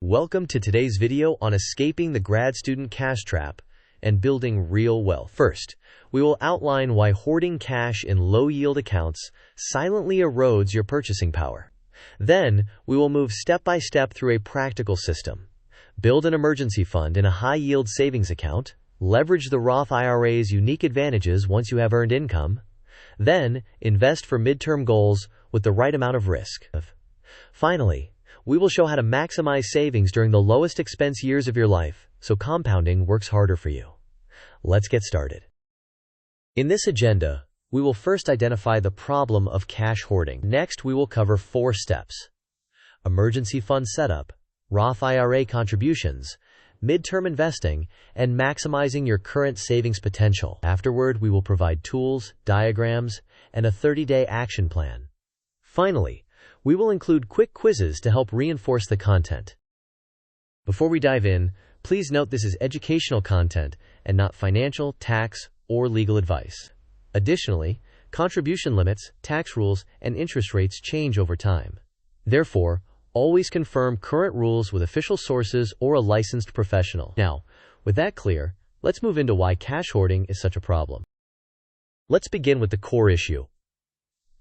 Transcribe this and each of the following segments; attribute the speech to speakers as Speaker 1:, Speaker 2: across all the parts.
Speaker 1: Welcome to today's video on escaping the grad student cash trap and building real wealth. First, we will outline why hoarding cash in low-yield accounts silently erodes your purchasing power. Then, we will move step by step through a practical system. Build an emergency fund in a high-yield savings account, leverage the Roth IRA's unique advantages once you have earned income, then invest for midterm goals with the right amount of risk. Finally, we will show how to maximize savings during the lowest expense years of your life, so compounding works harder for you. Let's get started. In this agenda, we will first identify the problem of cash hoarding. Next, we will cover 4 steps: emergency fund setup, Roth IRA contributions, midterm investing, and maximizing your current savings potential. Afterward, we will provide tools, diagrams, and a 30-day action plan. Finally, we will include quick quizzes to help reinforce the content. Before we dive in, please note this is educational content and not financial, tax, or legal advice. Additionally, contribution limits, tax rules, and interest rates change over time. Therefore, always confirm current rules with official sources or a licensed professional. Now, with that clear, let's move into why cash hoarding is such a problem. Let's begin with the core issue.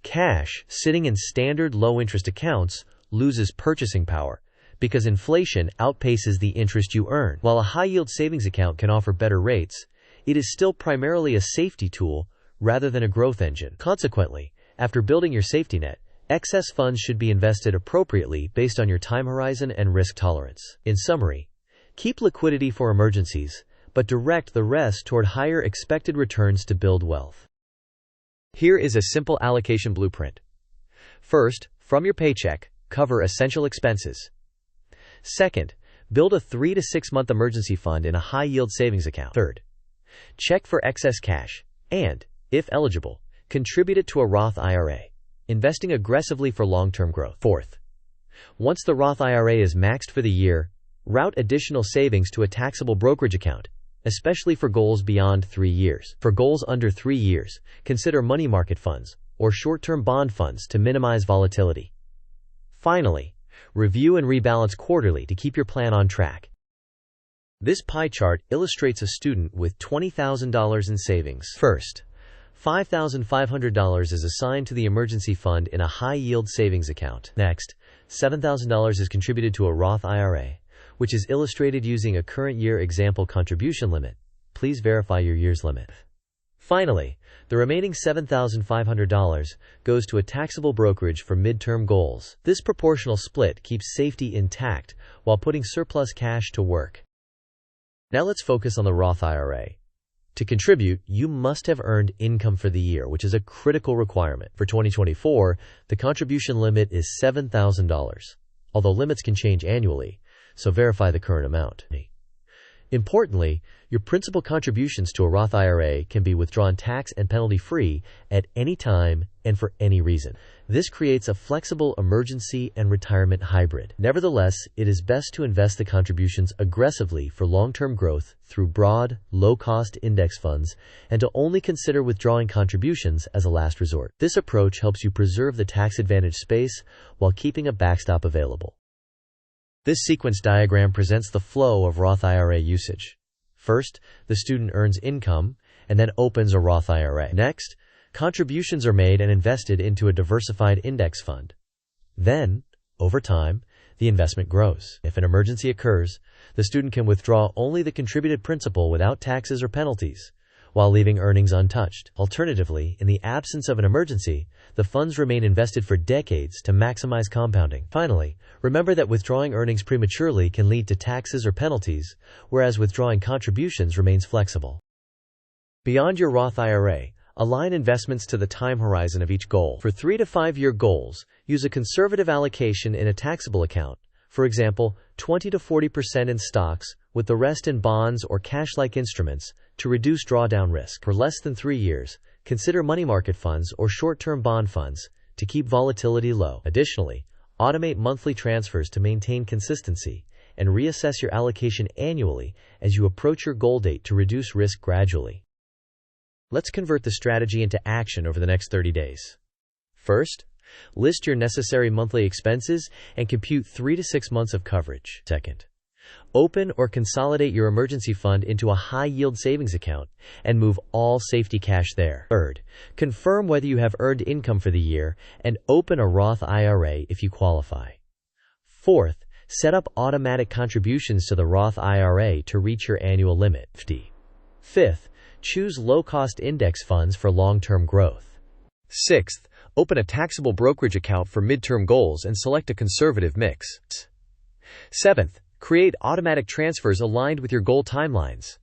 Speaker 1: Cash sitting in standard low-interest accounts loses purchasing power because inflation outpaces the interest you earn. While a high-yield savings account can offer better rates, it is still primarily a safety tool rather than a growth engine. Consequently, after building your safety net, excess funds should be invested appropriately based on your time horizon and risk tolerance. In summary, keep liquidity for emergencies, but direct the rest toward higher expected returns to build wealth. Here is a simple allocation blueprint. First, from your paycheck, cover essential expenses. Second, build a 3 to 6 month emergency fund in a high-yield savings account. Third, check for excess cash and, if eligible, contribute it to a Roth IRA, investing aggressively for long-term growth. Fourth, once the Roth IRA is maxed for the year, route additional savings to a taxable brokerage account, especially for goals beyond 3 years. For goals under 3 years, consider money market funds or short-term bond funds to minimize volatility. Finally, review and rebalance quarterly to keep your plan on track. This pie chart illustrates a student with $20,000 in savings. First, $5,500 is assigned to the emergency fund in a high-yield savings account. Next, $7,000 is contributed to a Roth IRA, which is illustrated using a current year example contribution limit. Please verify your year's limit. Finally, the remaining $7,500 goes to a taxable brokerage for midterm goals. This proportional split keeps safety intact while putting surplus cash to work. Now let's focus on the Roth IRA. To contribute, you must have earned income for the year, which is a critical requirement. For 2024, the contribution limit is $7,000, although limits can change annually, so verify the current amount. Importantly, your principal contributions to a Roth IRA can be withdrawn tax and penalty-free at any time and for any reason. This creates a flexible emergency and retirement hybrid. Nevertheless, it is best to invest the contributions aggressively for long-term growth through broad, low-cost index funds and to only consider withdrawing contributions as a last resort. This approach helps you preserve the tax-advantaged space while keeping a backstop available. This sequence diagram presents the flow of Roth IRA usage. First, the student earns income and then opens a Roth IRA. Next, contributions are made and invested into a diversified index fund. Then, over time, the investment grows. If an emergency occurs, the student can withdraw only the contributed principal without taxes or penalties, while leaving earnings untouched. Alternatively, in the absence of an emergency, the funds remain invested for decades to maximize compounding. Finally, remember that withdrawing earnings prematurely can lead to taxes or penalties, whereas withdrawing contributions remains flexible. Beyond your Roth IRA, align investments to the time horizon of each goal. For 3 to 5 year goals, use a conservative allocation in a taxable account, for example, 20 to 40% in stocks, with the rest in bonds or cash-like instruments, to reduce drawdown risk. For less than 3 years, consider money market funds or short-term bond funds to keep volatility low. Additionally, automate monthly transfers to maintain consistency and reassess your allocation annually as you approach your goal date to reduce risk gradually. Let's convert the strategy into action over the next 30 days. First, List your necessary monthly expenses and compute 3 to 6 months of coverage. Second, open or consolidate your emergency fund into a high-yield savings account and move all safety cash there. Third, confirm whether you have earned income for the year and open a Roth IRA if you qualify. Fourth, set up automatic contributions to the Roth IRA to reach your annual limit. Fifth, choose low-cost index funds for long-term growth. Sixth, open a taxable brokerage account for midterm goals and select a conservative mix. Seventh, create automatic transfers aligned with your goal timelines.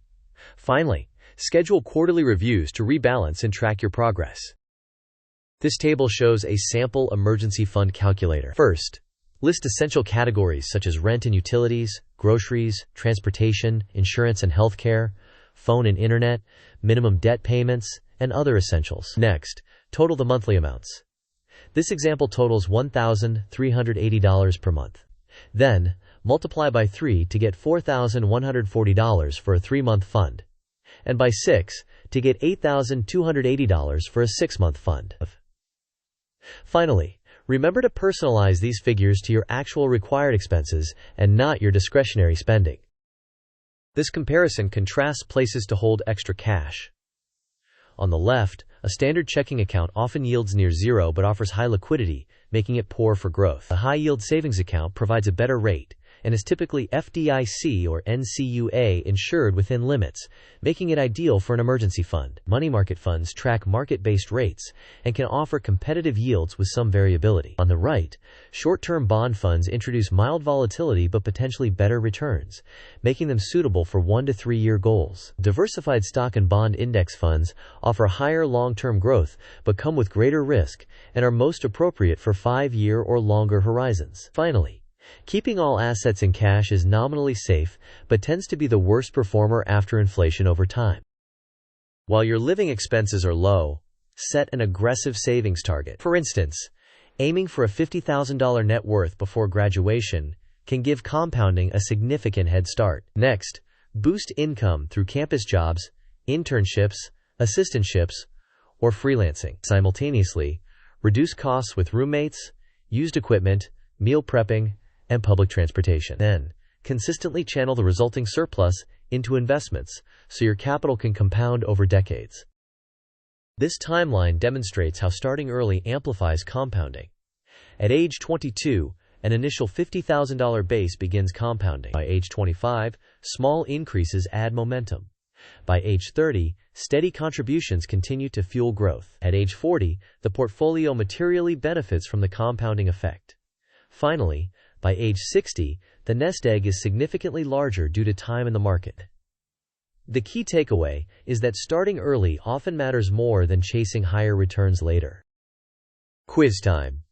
Speaker 1: Finally, schedule quarterly reviews to rebalance and track your progress. This table shows a sample emergency fund calculator. First, list essential categories such as rent and utilities, groceries, transportation, insurance and healthcare, phone and internet, minimum debt payments, and other essentials. Next, total the monthly amounts. This example totals $1,380 per month. Then, multiply by 3 to get $4,140 for a 3-month fund, and by 6 to get $8,280 for a 6-month fund. Finally, remember to personalize these figures to your actual required expenses and not your discretionary spending. This comparison contrasts places to hold extra cash. On the left, a standard checking account often yields near zero but offers high liquidity, making it poor for growth. A high-yield savings account provides a better rate and is typically FDIC or NCUA insured within limits, making it ideal for an emergency fund. Money market funds track market-based rates and can offer competitive yields with some variability. On the right, short-term bond funds introduce mild volatility but potentially better returns, making them suitable for 1 to 3 year goals. Diversified stock and bond index funds offer higher long-term growth but come with greater risk and are most appropriate for 5-year or longer horizons. Finally, keeping all assets in cash is nominally safe, but tends to be the worst performer after inflation over time. While your living expenses are low, set an aggressive savings target. For instance, aiming for a $50,000 net worth before graduation can give compounding a significant head start. Next, boost income through campus jobs, internships, assistantships, or freelancing. Simultaneously, reduce costs with roommates, used equipment, meal prepping, and public transportation. Then, consistently channel the resulting surplus into investments so your capital can compound over decades. This timeline demonstrates how starting early amplifies compounding. At age 22, an initial $50,000 base begins compounding. By age 25, small increases add momentum. By age 30, steady contributions continue to fuel growth. At age 40, the portfolio materially benefits from the compounding effect. Finally, by age 60, the nest egg is significantly larger due to time in the market. The key takeaway is that starting early often matters more than chasing higher returns later. Quiz time.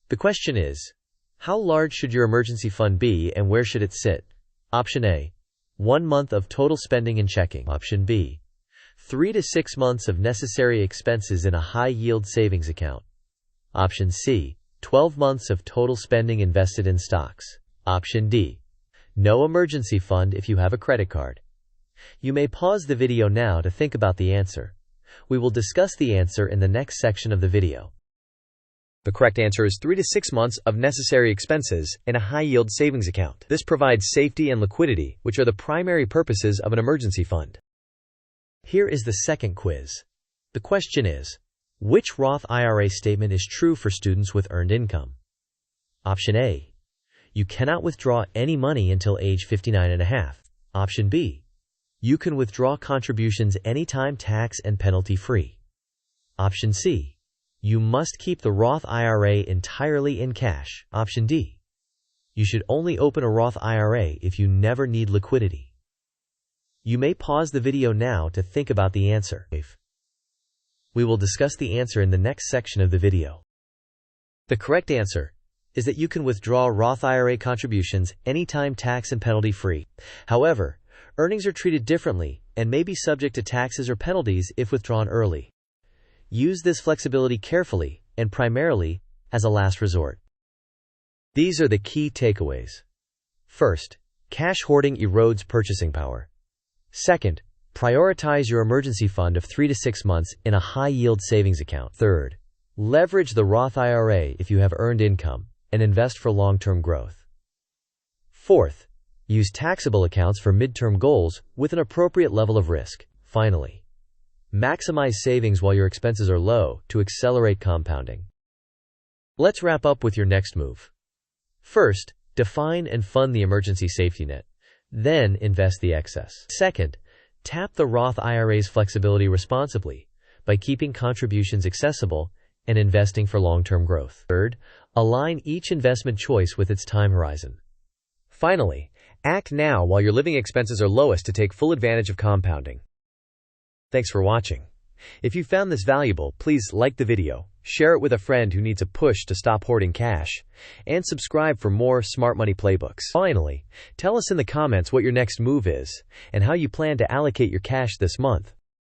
Speaker 1: The question is, how large should your emergency fund be and where should it sit? Option A, 1 month of total spending and checking. Option B, 3 to 6 months of necessary expenses in a high-yield savings account. Option C, 12 months of total spending invested in stocks. Option D, no emergency fund if you have a credit card. You may pause the video now to think about the answer. We will discuss the answer in the next section of the video. The correct answer is 3 to 6 months of necessary expenses in a high-yield savings account. This provides safety and liquidity, which are the primary purposes of an emergency fund. Here is the second quiz. The question is, which Roth IRA statement is true for students with earned income? Option A, you cannot withdraw any money until age 59.5. Option B, you can withdraw contributions anytime tax and penalty free. Option C, you must keep the Roth IRA entirely in cash. Option D, you should only open a Roth IRA if you never need liquidity. You may pause the video now to think about the answer. We will discuss the answer in the next section of the video. The correct answer is that you can withdraw Roth IRA contributions anytime tax and penalty free. However, earnings are treated differently and may be subject to taxes or penalties if withdrawn early. Use this flexibility carefully and primarily as a last resort. These are the key takeaways. First, cash hoarding erodes purchasing power. Second, prioritize your emergency fund of 3 to 6 months in a high-yield savings account. Third, Leverage the Roth IRA if you have earned income, and invest for long-term growth. Fourth, use taxable accounts for midterm goals with an appropriate level of risk. Finally, maximize savings while your expenses are low to accelerate compounding. Let's wrap up with your next move. First, define and fund the emergency safety net. Then, invest the excess. Second, tap the Roth IRA's flexibility responsibly by keeping contributions accessible and investing for long-term growth. Third, align each investment choice with its time horizon. Finally, act now while your living expenses are lowest to take full advantage of compounding. Thanks for watching. If you found this valuable, please like the video, share it with a friend who needs a push to stop hoarding cash, and subscribe for more smart money playbooks. Finally, tell us in the comments what your next move is and how you plan to allocate your cash this month.